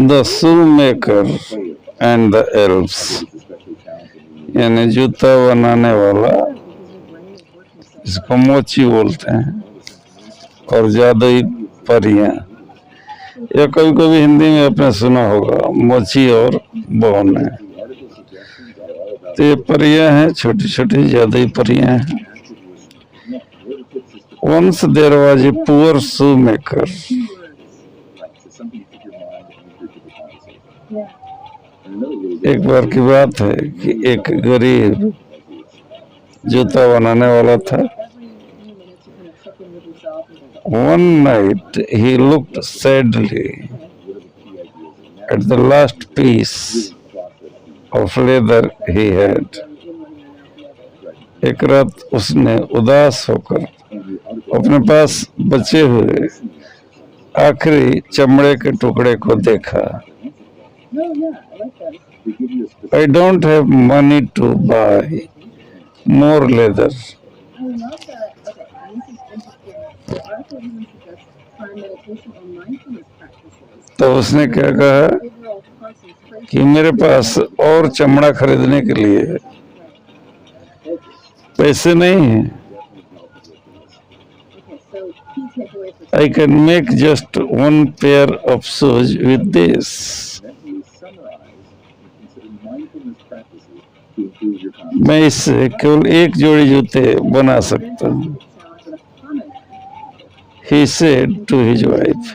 The shoe maker and the elves, यानी जूता बनाने वाला, इसको मोची बोलते हैं, और जादुई परियां। या कभी कभी हिंदी में आपने सुना होगा मोची और बौने। तो ये परियां हैं, छोटी छोटी जादुई परियां हैं। Once there was a poor shoemaker. एक बार की बात है कि एक गरीब जूता बनाने वाला था। One night he looked sadly at the last piece of leather he had. एक रात उसने उदास होकर अपने पास बचे हुए आखिरी चमड़े के टुकड़े को देखा। I don't have money to buy more leather. तो उसने क्या कहा कि मेरे पास और चमड़ा खरीदने के लिए पैसे नहीं है। I can make just one pair of shoes with this. मैं इससे केवल एक जोड़ी जूते बना सकता हूँ। He said to his wife.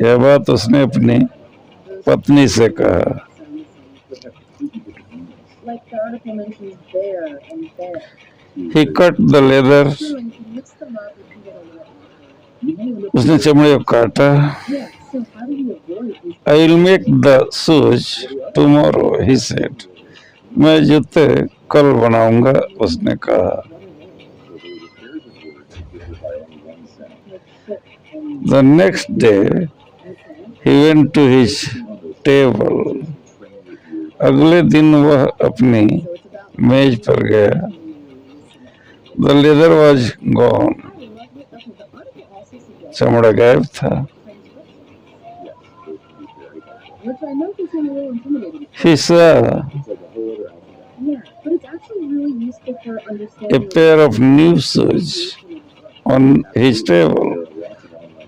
यह बात उसने अपनी पत्नी से कहा। He cut the leather. उसने चमड़े को काटा। I will make the shoes tomorrow, he said. मैं जूते कल बनाऊंगा, उसने कहा। The next day he went to his table. अगले दिन वह अपनी मेज पर गया। The leather was gone. चमड़ा गायब था। He saw a pair of new shoes on his table.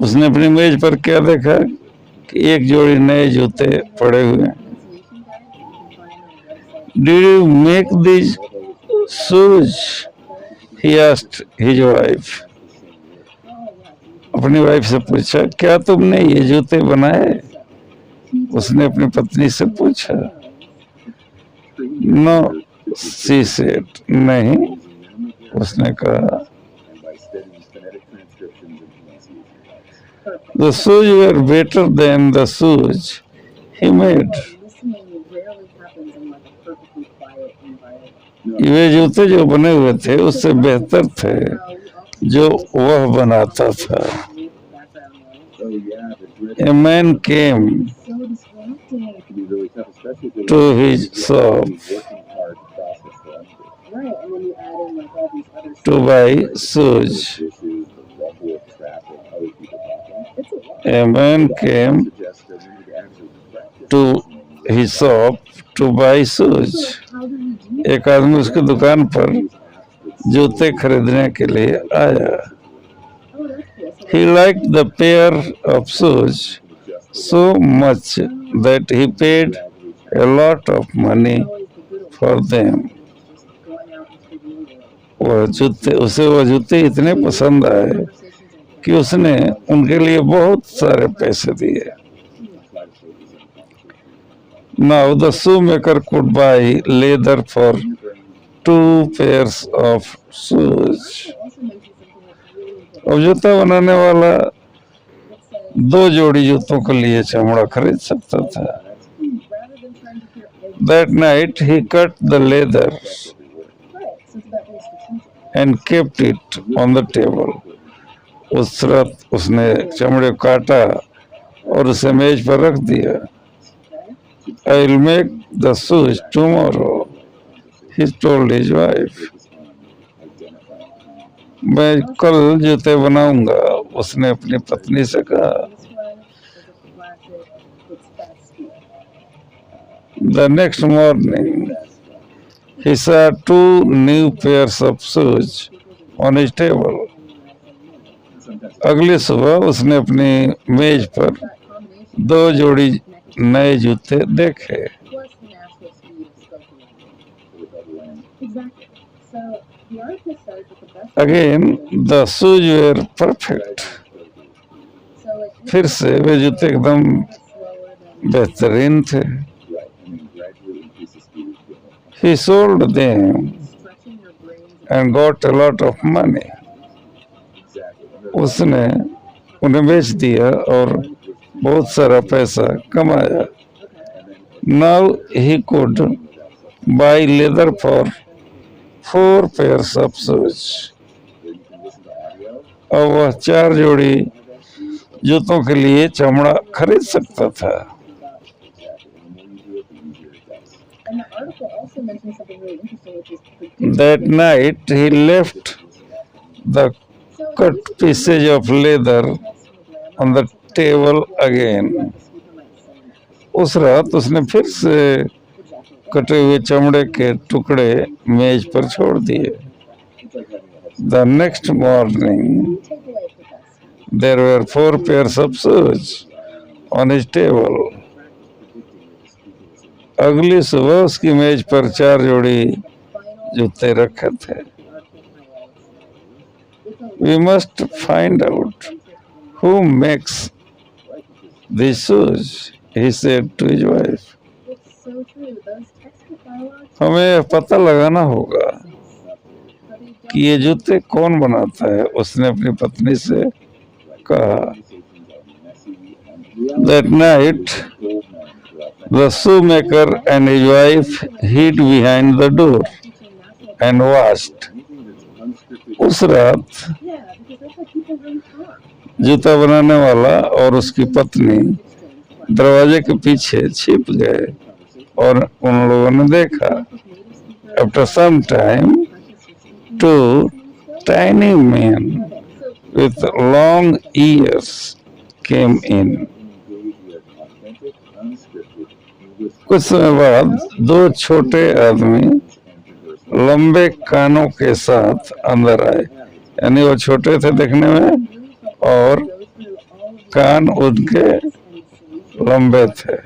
उसने अपनी मेज पर क्या देखा कि एक जोड़ी नए जूते पड़े हुए। Did you make these shoes? He asked his wife. अपनी वाइफ से पूछा, क्या तुमने ये जूते बनाए? उसने अपनी पत्नी से पूछा। No, she said. नहीं, उसने कहा। The shoes were better than the shoes he made. ये जूते जो बने हुए थे उससे बेहतर थे जो वह बनाता था। A man came to his shop to buy shoes. A man came to his shop to buy shoes. एक आदमी उसकी दुकान पर जूते खरीदने के लिए आया। He liked the pair of shoes so much that he paid a lot of money for them. उसे वह जूते इतने पसंद आए कि उसने उनके लिए बहुत सारे पैसे दिए। Now the shoemaker could buy leather for 2 pairs of shoes. अब जूता बनाने वाला 2 जोड़ी जूतों के लिए चमड़ा खरीद सकता था। That night he cut the leather and kept it on the table. उस रात उसने चमड़े को काटा और उसे मेज पर रख दिया। I will make the shoes tomorrow, he told his wife. मैं कल जूते बनाऊंगा, उसने अपनी पत्नी से कहा। The next morning, he saw two new pairs of shoes on his table. अगली सुबह उसने अपनी मेज पर दो जोड़ी नए जूते देखे. Again, the shoes were perfect. फिर से वे जूते एकदम बेहतरीन थे. He sold them and got a lot of money. उसने उन्हें बेच दिया और बहुत सारा पैसा कमाया. Now he could buy leather for 4 pairs of shoes. अब वह 4 जोड़ी जूतों के लिए चमड़ा खरीद सकता था. That night he left the cut pieces of leather on the table again. उस रात उसने फिर से कटे हुए चमड़े के टुकड़े मेज पर छोड़ दिए. The next morning there were 4 pairs of shoes on his table. अगली सुबह उसकी मेज पर 4 जोड़ी जूते रखे थे. We must find out who makes these shoes, he said to his wife. हमें पता लगाना होगा कि ये जूते कौन बनाता है, उसने अपनी पत्नी से कहा. That night the shoemaker and his wife hid behind the door and watched. उस रात जूता बनाने वाला और उसकी पत्नी दरवाजे के पीछे छिप गए और उन लोगों ने देखा. After some time, 2 tiny men with long ears came in. कुछ समय बाद 2 छोटे आदमी लंबे कानों के साथ अंदर आए. यानी वो छोटे थे देखने में और कान उनके लंबे थे.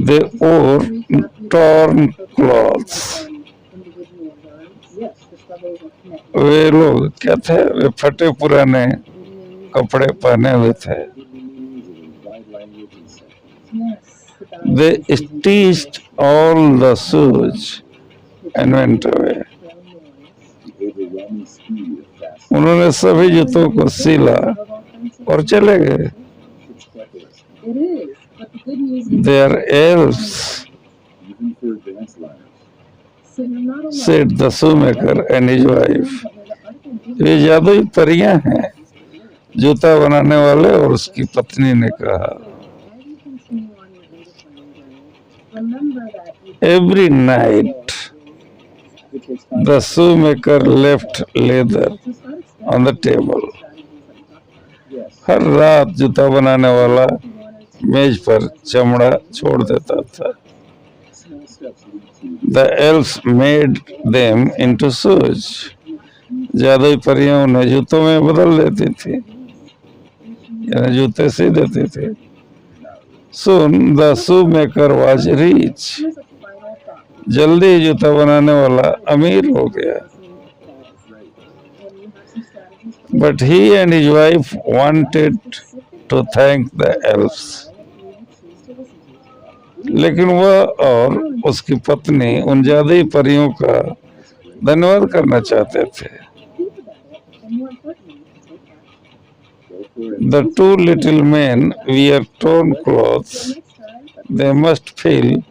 They wore torn clothes. वे लोग क्या थे? वे फटे पुराने कपड़े पहने हुए थे. They stitched all the shoes and went away. उन्होंने सभी जूतों को सिला और चले गए. They are elves, said the shoemaker and his wife. ये जादुई परियां हैं, जूता बनाने वाले और उसकी पत्नी ने कहा. Every night the shoemaker left leather on the table. हर रात जूता बनाने वाला मेज पर चमड़ा छोड़ देता था. The elves made them into shoes. जादुई परियां उन्हें जूतों में बदल देती थी, यानी जूते सी देती थी. Soon the shoemaker was rich. जल्दी जूता बनाने वाला अमीर हो गया. But he and his wife wanted to thank the elves. लेकिन वह और उसकी पत्नी उन जादुई परियों का धन्यवाद करना चाहते थे. The 2 little men wear torn clothes. They must feel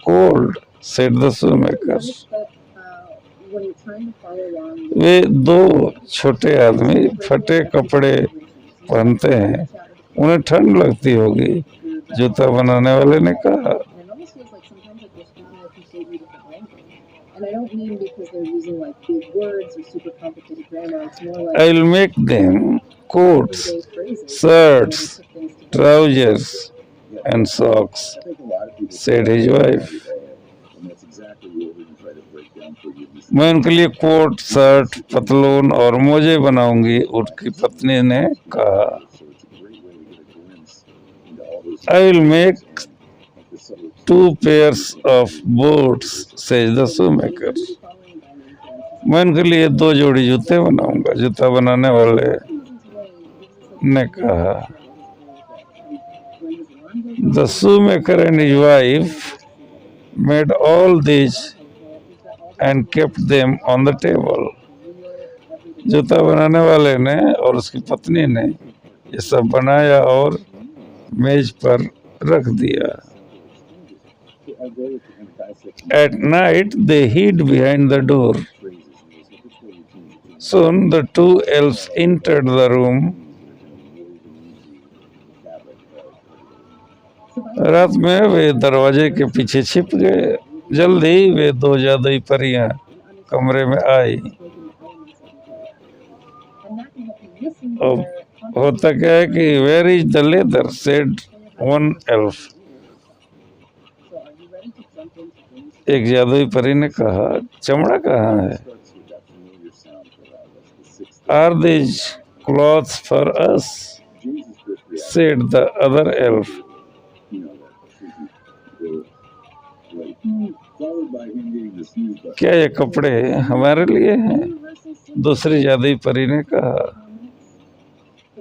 cold, said the shoemaker. वे 2 छोटे आदमी फटे कपड़े पहनते हैं, उन्हें ठंड लगती होगी, जूता बनाने वाले ने कहा. And I don't mean because they're using like big words or super complicated grammar. It's more I like will make them coats, everyday phrases. shirts, Put things together. trousers, and socks, said his wife. मैं उनके लिए coat, shirt, पतलून और मोजे बनाऊंगी, उनकी पत्नी ने कहा. I will make 2 pairs of boots, says the shoemaker. मैं उनके लिए 2 जोड़ी जूते बनाऊंगा, जूता बनाने वाले ने कहा. The shoemaker and his wife made all these and kept them on the table. जूता बनाने वाले ने और उसकी पत्नी ने ये सब बनाया और मेज पर रख दिया. At night they hid behind the door. Soon the 2 elves entered the room. रात में वे दरवाजे के पीछे छिप गए. जल्दी वे 2 जादुई परियां कमरे में आई. अब होता क्या है कि where is the leather, said one elf. एक जादुई परी ने कहा, चमड़ा कहाँ है? Are these clothes for us, said the other elf. क्या ये कपड़े हमारे लिए हैं? दूसरी जादुई परी ने कहा.